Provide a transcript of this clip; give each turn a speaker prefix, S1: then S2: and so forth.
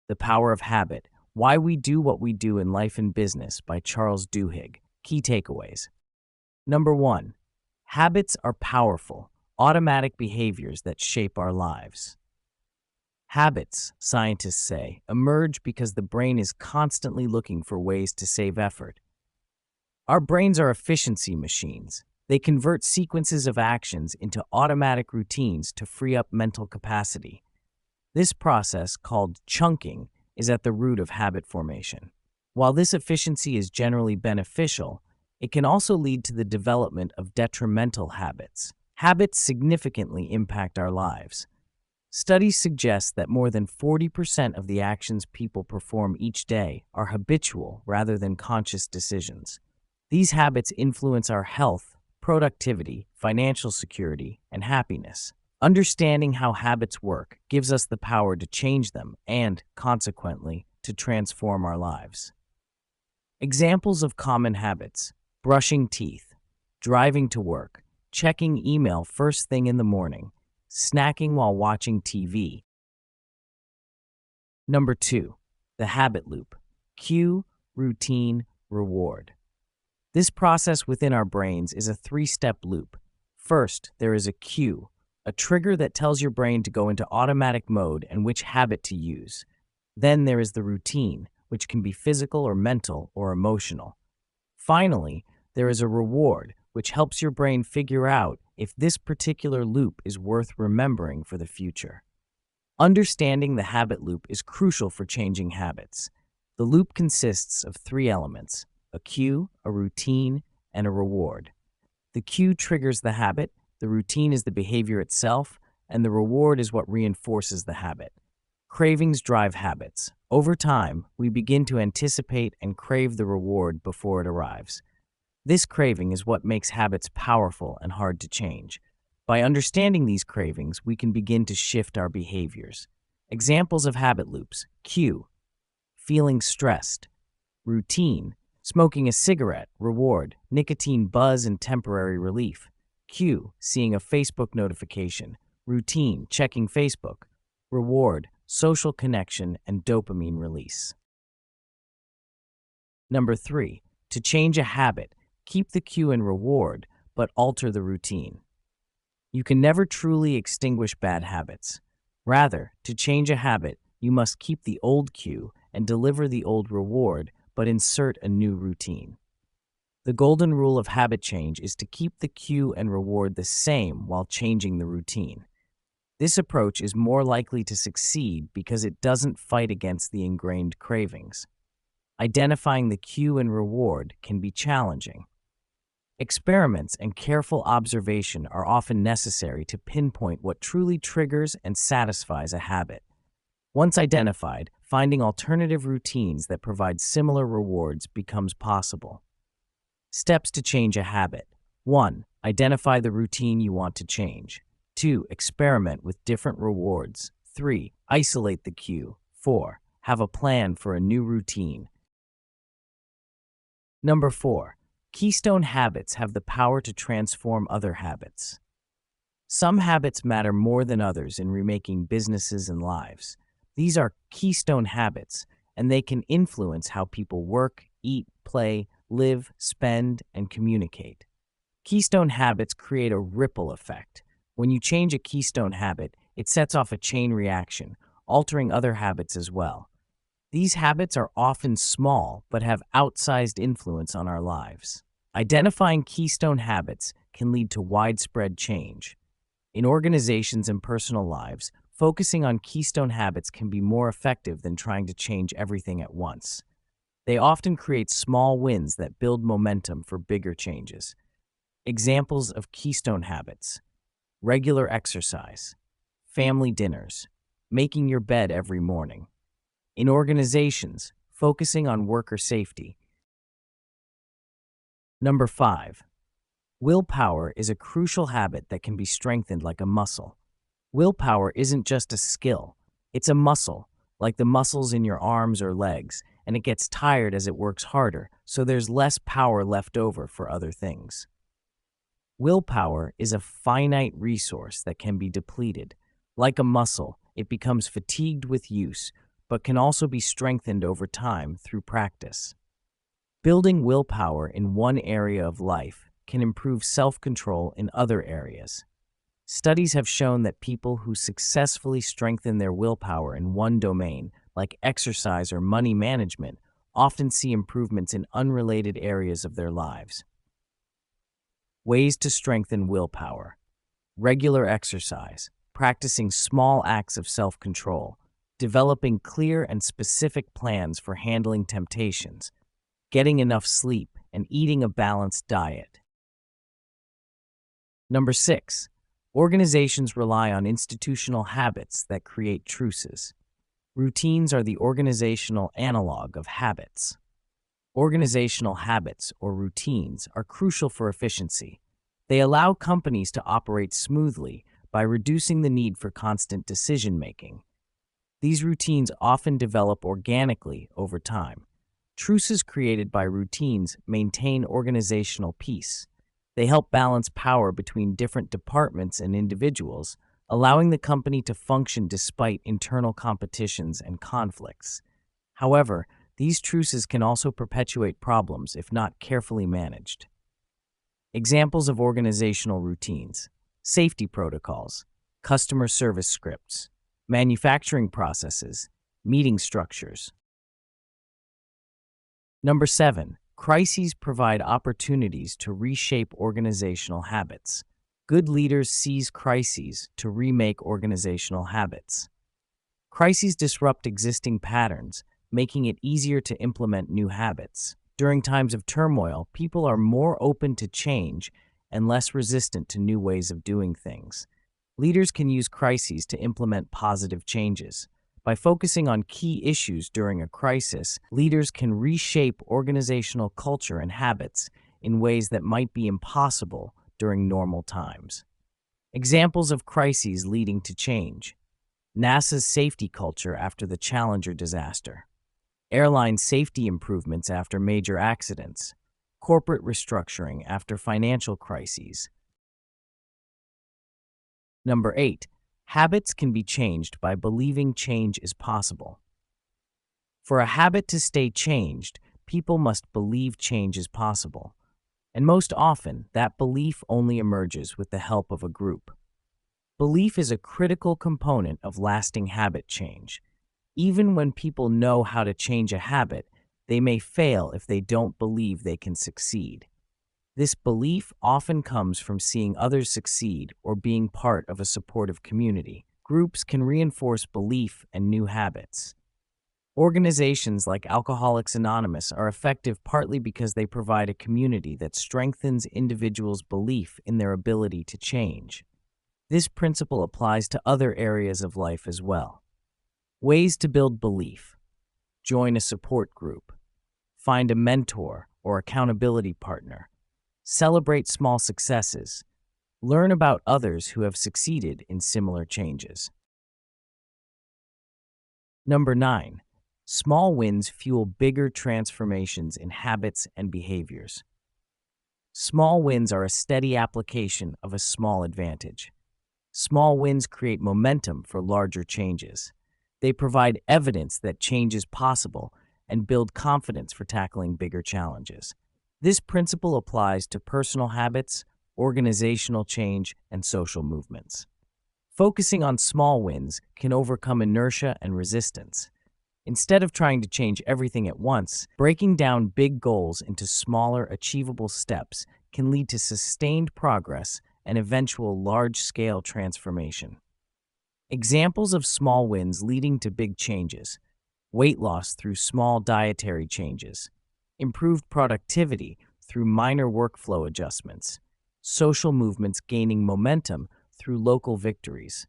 S1: The Power of Habit: Why We Do What We Do in Life and Business by Charles Duhigg. Key takeaways. Number 1. Habits are powerful, automatic behaviors that shape our lives. Habits, scientists say, emerge because the brain is constantly looking for ways to save effort. Our brains are efficiency machines. They convert sequences of actions into automatic routines to free up mental capacity. This process, called chunking, is at the root of habit formation. While this efficiency is generally beneficial, it can also lead to the development of detrimental habits. Habits significantly impact our lives. Studies suggest that more than 40% of the actions people perform each day are habitual rather than conscious decisions. These habits influence our health, productivity, financial security, and happiness. Understanding how habits work gives us the power to change them and, consequently, to transform our lives. Examples of common habits: brushing teeth, driving to work, checking email first thing in the morning, snacking while watching TV. Number 2. The habit loop: cue, routine, reward. This process within our brains is a 3-step loop. First, there is a cue, a trigger that tells your brain to go into automatic mode and which habit to use. Then there is the routine, which can be physical or mental or emotional. Finally, there is a reward, which helps your brain figure out if this particular loop is worth remembering for the future. Understanding the habit loop is crucial for changing habits. The loop consists of 3 elements: a cue, a routine, and a reward. The cue triggers the habit, the routine is the behavior itself, and the reward is what reinforces the habit. Cravings drive habits. Over time, we begin to anticipate and crave the reward before it arrives. This craving is what makes habits powerful and hard to change. By understanding these cravings, we can begin to shift our behaviors. Examples of habit loops: cue, feeling stressed; routine, smoking a cigarette; reward, nicotine buzz and temporary relief; cue, seeing a Facebook notification; routine, checking Facebook; reward, social connection and dopamine release. Number 3. To change a habit, keep the cue and reward, but alter the routine. You can never truly extinguish bad habits. Rather, to change a habit, you must keep the old cue and deliver the old reward, but insert a new routine. The golden rule of habit change is to keep the cue and reward the same while changing the routine. This approach is more likely to succeed because it doesn't fight against the ingrained cravings. Identifying the cue and reward can be challenging. Experiments and careful observation are often necessary to pinpoint what truly triggers and satisfies a habit. Once identified, finding alternative routines that provide similar rewards becomes possible. Steps to change a habit: 1. Identify the routine you want to change. 2. Experiment with different rewards. 3. Isolate the cue. 4. Have a plan for a new routine. Number 4. Keystone habits have the power to transform other habits. Some habits matter more than others in remaking businesses and lives. These are keystone habits, and they can influence how people work, eat, play, live, spend, and communicate. Keystone habits create a ripple effect. When you change a keystone habit, it sets off a chain reaction, altering other habits as well. These habits are often small but have outsized influence on our lives. Identifying keystone habits can lead to widespread change. In organizations and personal lives, focusing on keystone habits can be more effective than trying to change everything at once. They often create small wins that build momentum for bigger changes. Examples of keystone habits: regular exercise, family dinners, making your bed every morning. In organizations, focusing on worker safety. Number 5. Willpower is a crucial habit that can be strengthened like a muscle. Willpower isn't just a skill, it's a muscle, like the muscles in your arms or legs, and it gets tired as it works harder, so there's less power left over for other things. Willpower is a finite resource that can be depleted. Like a muscle, it becomes fatigued with use, but can also be strengthened over time through practice. Building willpower in one area of life can improve self-control in other areas. Studies have shown that people who successfully strengthen their willpower in one domain, like exercise or money management, often see improvements in unrelated areas of their lives. Ways to strengthen willpower: regular exercise, practicing small acts of self-control, developing clear and specific plans for handling temptations, getting enough sleep, and eating a balanced diet. Number 6. Organizations rely on institutional habits that create truces. Routines are the organizational analog of habits. Organizational habits, or routines, are crucial for efficiency. They allow companies to operate smoothly by reducing the need for constant decision-making. These routines often develop organically over time. Truces created by routines maintain organizational peace. They help balance power between different departments and individuals, allowing the company to function despite internal competitions and conflicts. However, these truces can also perpetuate problems if not carefully managed. Examples of organizational routines: safety protocols, customer service scripts, manufacturing processes, meeting structures. Number 7. Crises provide opportunities to reshape organizational habits. Good leaders seize crises to remake organizational habits. Crises disrupt existing patterns, making it easier to implement new habits. During times of turmoil, people are more open to change and less resistant to new ways of doing things. Leaders can use crises to implement positive changes. By focusing on key issues during a crisis, leaders can reshape organizational culture and habits in ways that might be impossible during normal times. Examples of crises leading to change: NASA's safety culture after the Challenger disaster, airline safety improvements after major accidents, corporate restructuring after financial crises. Number 8. Habits can be changed by believing change is possible. For a habit to stay changed, people must believe change is possible. And most often, that belief only emerges with the help of a group. Belief is a critical component of lasting habit change. Even when people know how to change a habit, they may fail if they don't believe they can succeed. This belief often comes from seeing others succeed or being part of a supportive community. Groups can reinforce belief and new habits. Organizations like Alcoholics Anonymous are effective partly because they provide a community that strengthens individuals' belief in their ability to change. This principle applies to other areas of life as well. Ways to build belief: join a support group, find a mentor or accountability partner, celebrate small successes, learn about others who have succeeded in similar changes. Number 9. Small wins fuel bigger transformations in habits and behaviors. Small wins are a steady application of a small advantage. Small wins create momentum for larger changes. They provide evidence that change is possible and build confidence for tackling bigger challenges. This principle applies to personal habits, organizational change, and social movements. Focusing on small wins can overcome inertia and resistance. Instead of trying to change everything at once, breaking down big goals into smaller, achievable steps can lead to sustained progress and eventual large-scale transformation. Examples of small wins leading to big changes: weight loss through small dietary changes, improved productivity through minor workflow adjustments, social movements gaining momentum through local victories.